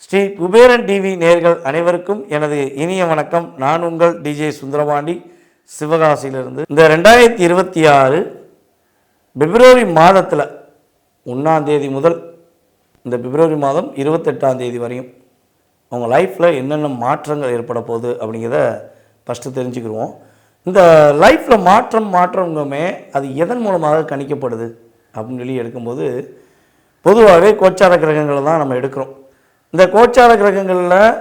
Sri Kuberan TV நேயர்கள் அனைவருக்கும் எனது இனிய வணக்கம். நான் உங்கள் டிஜே சுந்தரபாண்டி, சிவகாசியிலிருந்து. இந்த 2026 பிப்ரவரி மாதத்தில் 1ஆம் தேதி முதல் இந்த பிப்ரவரி மாதம் 28ஆம் தேதி வரையும் உங்கள் லைஃப்பில் என்னென்ன மாற்றங்கள் ஏற்பட போகுது அப்படிங்கிறத ஃபஸ்ட்டு தெரிஞ்சுக்கிடுவோம். இந்த லைஃப்பில் மாற்றங்குமே அது எதன் மூலமாக கணிக்கப்படுது அப்படின்னு சொல்லி எடுக்கும்போது பொதுவாகவே கோச்சார கிரகங்களை தான் நம்ம எடுக்கிறோம். இந்த கோச்சார கிரகங்களில்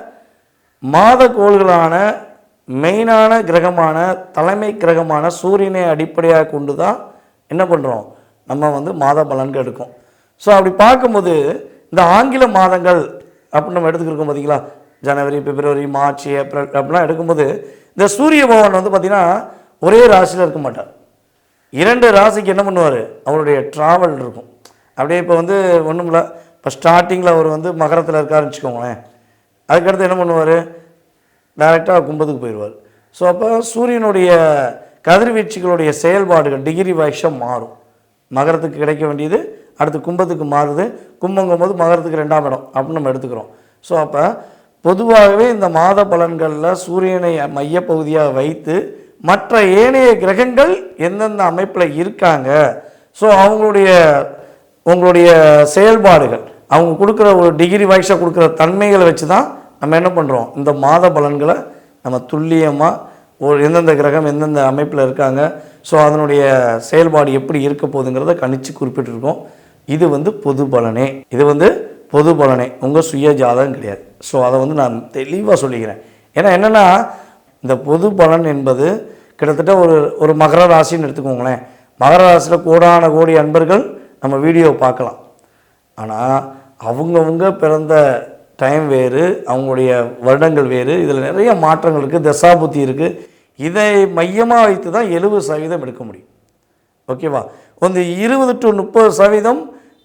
மாத கோள்களான மெயினான கிரகமான தலைமை கிரகமான சூரியனை அடிப்படையாக கொண்டு தான் என்ன பண்ணுறோம், நம்ம மாத பலன்கள் எடுக்கும். ஸோ அப்படி பார்க்கும்போது இந்த ஆங்கில மாதங்கள் அப்படின்னு நம்ம எடுத்துக்கிருக்கோம் பார்த்தீங்களா, ஜனவரி, பிப்ரவரி, மார்ச், ஏப்ரல் அப்படிலாம் எடுக்கும்போது இந்த சூரிய பகவான் பார்த்திங்கன்னா ஒரே ராசியில் இருக்க மாட்டார். 2 ராசிக்கு என்ன பண்ணுவார், அவருடைய ட்ராவல் இருக்கும். அப்படியே இப்போ ஒன்றும் இல்லை, இப்போ ஸ்டார்டிங்கில் அவர் மகரத்தில் இருக்காருன்னு வச்சுக்கோங்களேன். அதுக்கடுத்து என்ன பண்ணுவார், டைரெக்டாக கும்பத்துக்கு போயிடுவார். ஸோ அப்போ சூரியனுடைய கதிர்வீச்சுகளுடைய செயல்பாடுகள் டிகிரி வைஸாக மாறும். மகரத்துக்கு கிடைக்க வேண்டியது அடுத்து கும்பத்துக்கு மாறுது. கும்பங்கும் போது மகரத்துக்கு 2ஆம் இடம் அப்படின்னு நம்ம எடுத்துக்கிறோம். ஸோ அப்போ பொதுவாகவே இந்த மாத பலன்களில் சூரியனை மையப்பகுதியாக வைத்து மற்ற ஏனைய கிரகங்கள் எந்தெந்த அமைப்பில் இருக்காங்க, ஸோ உங்களுடைய செயல்பாடுகள் அவங்க கொடுக்குற ஒரு டிகிரி வைஸாக கொடுக்குற தன்மைகளை வச்சு தான் நம்ம என்ன பண்ணுறோம், இந்த மாத பலன்களை நம்ம துல்லியமாக எந்தெந்த கிரகம் எந்தெந்த அமைப்பில் இருக்காங்க, ஸோ அதனுடைய செயல்பாடு எப்படி இருக்க போகுதுங்கிறத கணிச்சு குறிப்பிட்டிருக்கோம். இது பொது பலனே, பொது பலனே, உங்கள் சுய ஜாதகம் கிடையாது. ஸோ அதை நான் தெளிவாக சொல்லிக்கிறேன். ஏன்னா என்னென்னா, இந்த பொது பலன் என்பது கிட்டத்தட்ட ஒரு மகர ராசின்னு எடுத்துக்கோங்களேன். மகர ராசியில் கோடான கோடி அன்பர்கள் நம்ம வீடியோ பார்க்கலாம். ஆனால் அவங்கவுங்க பிறந்த டைம் வேறு, அவங்களுடைய வருடங்கள் வேறு, இதில் நிறைய மாற்றங்கள் இருக்குது, தசாபுத்தி இருக்குது. இதை மையமாக வைத்து தான் 70% எடுக்க முடியும். ஓகேவா? 20 to 30%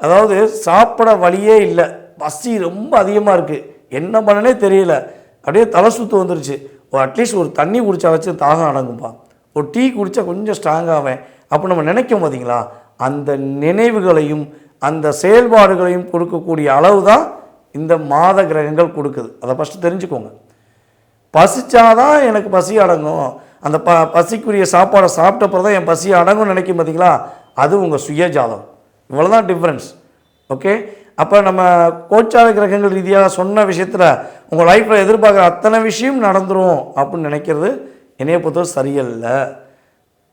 அதாவது சாப்பிட வழியே இல்லை, பசி ரொம்ப அதிகமாக இருக்குது, என்ன பண்ணனே தெரியல, அப்படியே தலை சுற்று வந்துருச்சு. அட்லீஸ்ட் ஒரு தண்ணி குடித்தா வச்சு தாகம் அடங்குப்பா, ஒரு டீ குடித்தா கொஞ்சம் ஸ்ட்ராங்காவேன் அப்போ நம்ம நினைக்கும் பார்த்தீங்களா, அந்த நினைவுகளையும் அந்த செயல்பாடுகளையும் கொடுக்கக்கூடிய அளவு தான் இந்த மாத கிரகங்கள் கொடுக்குது. அதை ஃபஸ்ட்டு தெரிஞ்சுக்கோங்க. பசிச்சாதான் எனக்கு பசி அடங்கும், அந்த பசிக்குரிய சாப்பாடை சாப்பிட்டப்பறம் தான் என் பசி அடங்கும்னு நினைக்கும் பார்த்தீங்களா, அது உங்கள் சுய ஜாதகம். இவ்வளோதான் டிஃப்ரென்ஸ். ஓகே, அப்போ நம்ம கோச்சார கிரகங்கள் ரீதியாக சொன்ன விஷயத்தில் உங்கள் லைஃப்பில் எதிர்பார்க்குற அத்தனை விஷயம் நடந்துடும் அப்படின்னு நினைக்கிறது என்னைய பொறுத்தவரை சரியல்ல.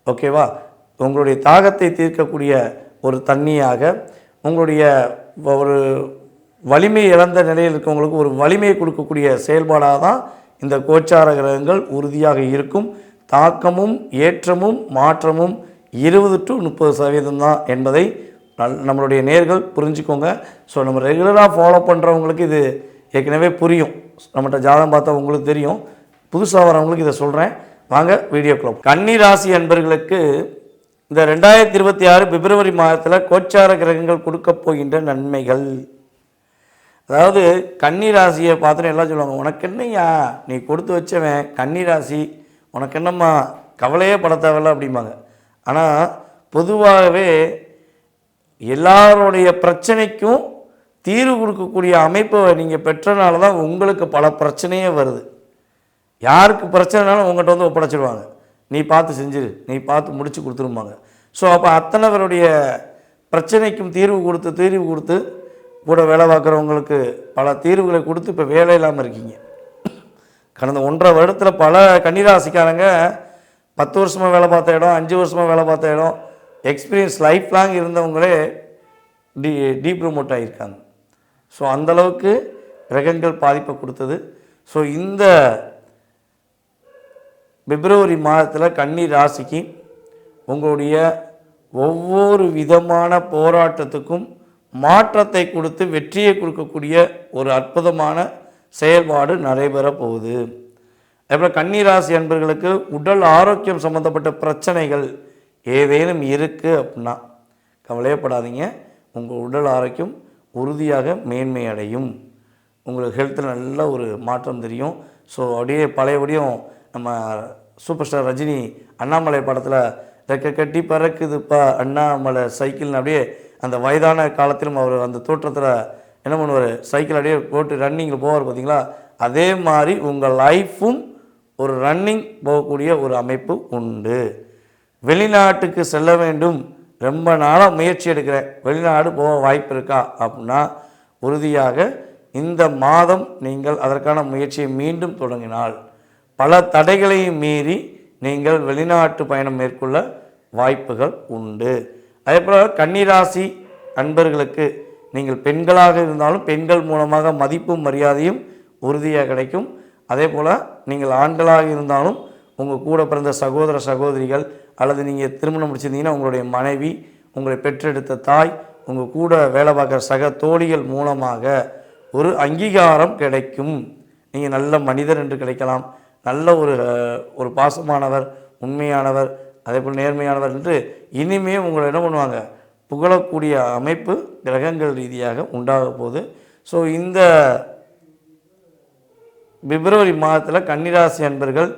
ஓகேவா? உங்களுடைய தாகத்தை தீர்க்கக்கூடிய ஒரு தண்ணியாக, உங்களுடைய ஒரு வலிமை இழந்த நிலையில் இருக்கவங்களுக்கு ஒரு வலிமையை கொடுக்கக்கூடிய செயல்பாடாக தான் இந்த கோச்சார கிரகங்கள் உறுதியாக இருக்கும். தாக்கமும் ஏற்றமும் மாற்றமும் 20 to 30% தான் என்பதை நம்மளுடைய நேயர்கள் புரிஞ்சுக்கோங்க. ஸோ நம்ம ரெகுலராக ஃபாலோ பண்ணுறவங்களுக்கு இது ஏற்கனவே புரியும், நம்மகிட்ட ஜாதகம் பார்த்தா உங்களுக்கு தெரியும். புதுசாக வரவங்களுக்கு இதை சொல்கிறேன், வாங்க வீடியோக்குள்ள. கன்னி ராசி அன்பர்களுக்கு இந்த 2026 பிப்ரவரி மாதத்தில் கோச்சார கிரகங்கள் கொடுக்க போகின்ற நன்மைகள். அதாவது கன்னி ராசியை பார்த்துட்டு எல்லாம் சொல்லுவாங்க, உனக்கு என்னையா நீ கொடுத்து வச்சவன் கன்னி ராசி, உனக்கு என்னம்மா கவலையே பட தேவையில்ல அப்படிம்பாங்க. ஆனால் பொதுவாகவே எல்லாருடைய பிரச்சனைக்கும் தீர்வு கொடுக்கக்கூடிய அமைப்பை நீங்கள் பெற்றனால தான் உங்களுக்கு பல பிரச்சனையே வருது. யாருக்கு பிரச்சனைனாலும் உங்கள்கிட்ட ஒப்படைச்சிடுவாங்க, நீ பார்த்து செஞ்சிரு, நீ பார்த்து முடிச்சு கொடுத்துருப்பாங்க. ஸோ அப்போ அத்தனை பேருடைய பிரச்சனைக்கும் தீர்வு கொடுத்து கூட வேலை பார்க்குறவங்களுக்கு பல தீர்வுகளை கொடுத்து இப்போ வேலை இல்லாமல் இருக்கீங்க. கடந்த 1.5 வருடத்தில் பல கன்னிராசிக்காரங்க 10 வருஷமாக வேலை பார்த்த இடம், 5 வருஷமாக வேலை பார்த்த இடம், எக்ஸ்பீரியன்ஸ் லைஃப் லாங் இருந்தவங்களே டீப்ரமோட் ஆகியிருக்காங்க. ஸோ அந்தளவுக்கு கிரகங்கள் பாதிப்பை கொடுத்தது. ஸோ இந்த பிப்ரவரி மாதத்தில் கன்னி ராசிக்கு உங்களுடைய ஒவ்வொரு விதமான போராட்டத்துக்கும் மாற்றத்தை கொடுத்து வெற்றியை கொடுக்கக்கூடிய ஒரு அற்புதமான செயல்பாடு நடைபெற போகுது. அப்புறம் கன்னிராசி அன்பர்களுக்கு உடல் ஆரோக்கியம் சம்மந்தப்பட்ட பிரச்சனைகள் ஏதேனும் இருக்குது அப்படின்னா கவலையப்படாதீங்க, உங்கள் உடல் ஆரோக்கியம் உறுதியாக மேன்மை அடையும். உங்களுக்கு ஹெல்த்தில் நல்ல ஒரு மாற்றம் தெரியும். ஸோ அப்படியே பழையபடியும் நம்ம சூப்பர் ஸ்டார் ரஜினி அண்ணாமலை படத்தில் ரெக்க கட்டி பறக்குதுப்பா அண்ணாமலை சைக்கிள்னு அப்படியே அந்த வயதான காலத்திலும் அவர் அந்த தோற்றத்தில் என்ன பண்ணுவார், சைக்கிள் அப்படியே போட்டு ரன்னிங்கில் போவார் பார்த்தீங்களா. அதே மாதிரி உங்கள் லைஃப்பும் ஒரு ரன்னிங் போகக்கூடிய ஒரு அமைப்பு உண்டு. வெளிநாட்டுக்கு செல்ல வேண்டும், ரொம்ப நாளாக முயற்சி எடுக்கிறேன், வெளிநாடு போக வாய்ப்பு இருக்கா அப்படின்னா உறுதியாக இந்த மாதம் நீங்கள் அதற்கான முயற்சியை மீண்டும் தொடங்கினால் பல தடைகளையும் மீறி நீங்கள் வெளிநாட்டு பயணம் மேற்கொள்ள வாய்ப்புகள் உண்டு. அதே போல் கன்னிராசி அன்பர்களுக்கு நீங்கள் பெண்களாக இருந்தாலும் பெண்கள் மூலமாக மதிப்பும் மரியாதையும் உறுதியாக கிடைக்கும். அதே போல் நீங்கள் ஆண்களாக இருந்தாலும் உங்கள் கூட பிறந்த சகோதர சகோதரிகள் அல்லது நீங்கள் திருமணம் முடிச்சிருந்தீங்கன்னா உங்களுடைய மனைவி, உங்களை பெற்றெடுத்த தாய், உங்கள் கூட வேலை பார்க்குற சக தோழிகள் மூலமாக ஒரு அங்கீகாரம் கிடைக்கும். நீங்கள் நல்ல மனிதர் என்று கிடைக்கலாம், நல்ல ஒரு பாசமானவர், உண்மையானவர், அதே போல் நேர்மையானவர் என்று இனிமே உங்களை என்ன பண்ணுவாங்க, புகழக்கூடிய அமைப்பு கிரகங்கள் ரீதியாக உண்டாக போகுது. ஸோ இந்த பிப்ரவரி மாதத்தில் கன்னிராசி அன்பர்கள்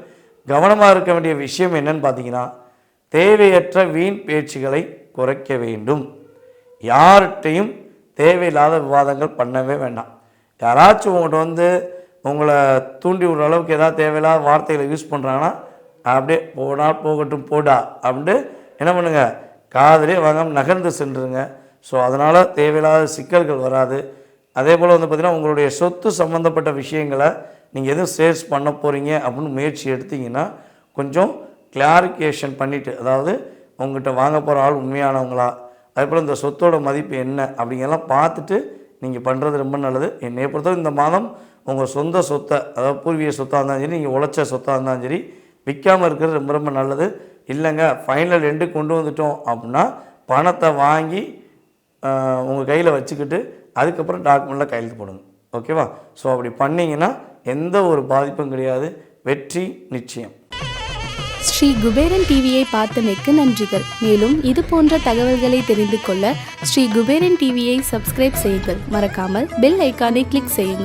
கவனமாக இருக்க வேண்டிய விஷயம் என்னன்னு பார்த்தீங்கன்னா, தேவையற்ற வீண் பேச்சுகளை குறைக்க வேண்டும். யார்கிட்டையும் தேவையில்லாத விவாதங்கள் பண்ணவே வேண்டாம். யாராச்சும் உங்கள்கிட்ட உங்களை தூண்டி விடுற அளவுக்கு ஏதாவது தேவையில்லாத வார்த்தைகளை யூஸ் பண்ணுறாங்கன்னா அப்படியே போனால் போகட்டும் போடா அப்படின்ட்டு என்ன பண்ணுங்கள், காதலே வாங்காமல் நகர்ந்து சென்றுருங்க. ஸோ அதனால் தேவையில்லாத சிக்கல்கள் வராது. அதே போல் பார்த்திங்கன்னா உங்களுடைய சொத்து சம்மந்தப்பட்ட விஷயங்களை நீங்கள் எதுவும் சேல்ஸ் பண்ண போகிறீங்க அப்படின்னு முயற்சி எடுத்திங்கன்னா கொஞ்சம் கிளாரிஃபிகேஷன் பண்ணிவிட்டு, அதாவது உங்கள்கிட்ட வாங்க போகிற ஆள் உண்மையானவங்களா, அதே போல் இந்த சொத்தோட மதிப்பு என்ன அப்படிங்கெல்லாம் பார்த்துட்டு நீங்கள் பண்ணுறது ரொம்ப நல்லது. என்னை பொறுத்தவரை இந்த மாதம் உங்கள் சொந்த சொத்தை, அதாவது பூர்வீக சொத்தாக இருந்தாலும் சரி, நீங்கள் உழைச்ச சொத்தாக இருந்தாலும் சரி, விற்காமல் இருக்கிறது ரொம்ப ரொம்ப நல்லது. இல்லைங்க ஃபைனல் எண்டு கொண்டு வந்துட்டோம் அப்படின்னா பணத்தை வாங்கி உங்கள் கையில் வச்சுக்கிட்டு அதுக்கப்புறம் டாக்குமெண்ட்டில் கையெழுத்து போடுங்க. ஓகேவா? ஸோ அப்படி பண்ணிங்கன்னா எந்த ஒரு பாதிப்பும் கிடையாது, வெற்றி நிச்சயம். ஸ்ரீ குபேரன் டிவியை பார்த்தமைக்கு நன்றிகள். மேலும் இது போன்ற தகவல்களை தெரிந்து கொள்ள ஸ்ரீ குபேரன் டிவியை சப்ஸ்கிரைப் செய்யுங்கள். மறக்காமல் பெல் ஐக்கானை கிளிக் செய்யுங்கள்.